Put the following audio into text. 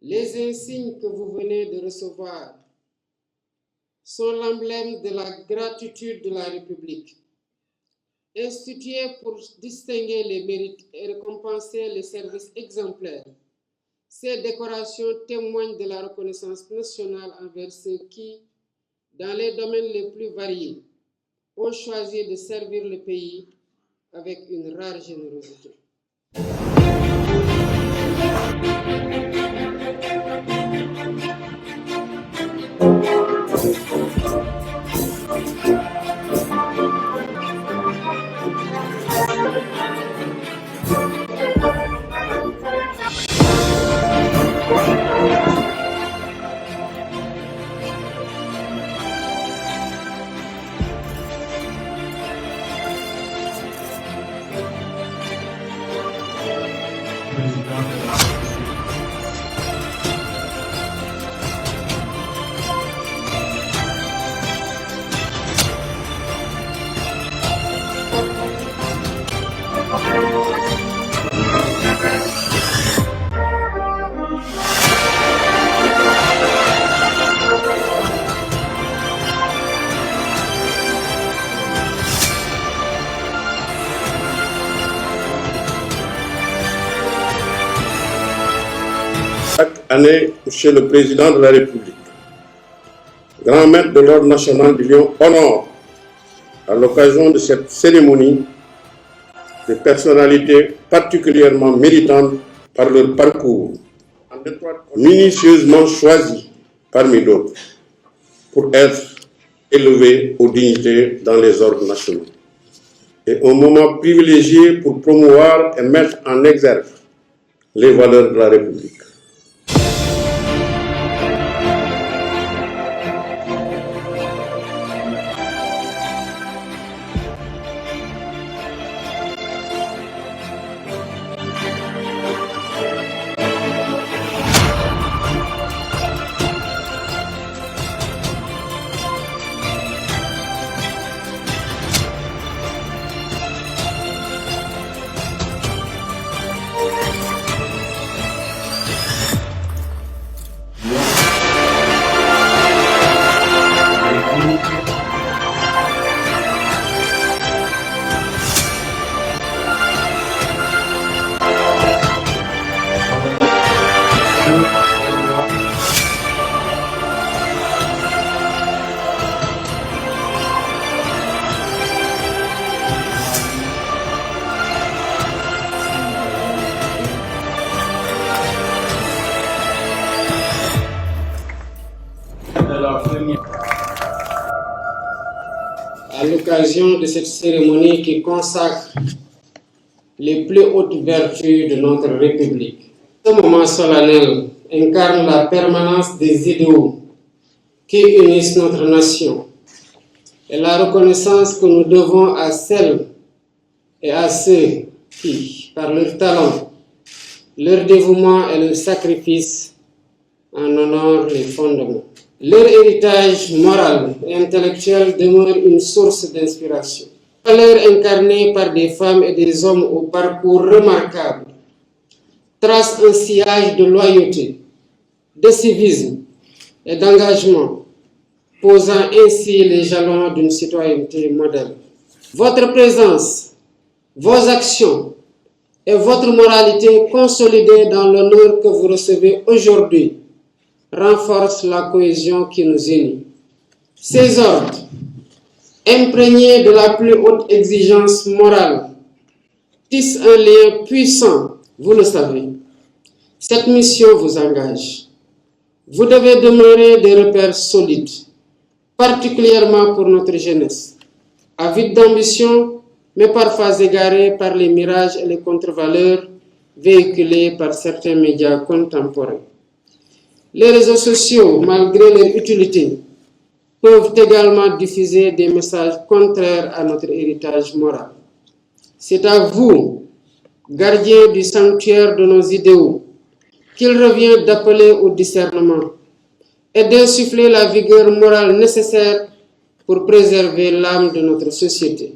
Les insignes que vous venez de recevoir sont l'emblème de la gratitude de la République, instituée pour distinguer les mérites et récompenser les services exemplaires. Ces décorations témoignent de la reconnaissance nationale envers ceux qui, dans les domaines les plus variés, ont choisi de servir le pays avec une rare générosité. Chaque année, Monsieur le Président de la République, grand maître de l'Ordre national du Lion, honore, à l'occasion de cette cérémonie, des personnalités particulièrement méritantes par leur parcours, minutieusement choisies parmi d'autres, pour être élevés aux dignités dans les ordres nationaux. Et un moment privilégié pour promouvoir et mettre en exergue les valeurs de la République. À l'occasion de cette cérémonie qui consacre les plus hautes vertus de notre République, ce moment solennel incarne la permanence des idéaux qui unissent notre nation et la reconnaissance que nous devons à celles et à ceux qui, par leur talent, leur dévouement et leur sacrifice, en honorent les fondements. Leur héritage moral et intellectuel demeure une source d'inspiration. Valeurs incarnées par des femmes et des hommes au parcours remarquable tracent un sillage de loyauté, de civisme et d'engagement, posant ainsi les jalons d'une citoyenneté moderne. Votre présence, vos actions et votre moralité consolidées dans l'honneur que vous recevez aujourd'hui renforce la cohésion qui nous unit. Ces ordres, imprégnés de la plus haute exigence morale, tissent un lien puissant, vous le savez. Cette mission vous engage. Vous devez demeurer des repères solides, particulièrement pour notre jeunesse, avide d'ambition, mais parfois égarée par les mirages et les contre-valeurs véhiculés par certains médias contemporains. Les réseaux sociaux, malgré leur utilité, peuvent également diffuser des messages contraires à notre héritage moral. C'est à vous, gardiens du sanctuaire de nos idéaux, qu'il revient d'appeler au discernement et d'insuffler la vigueur morale nécessaire pour préserver l'âme de notre société.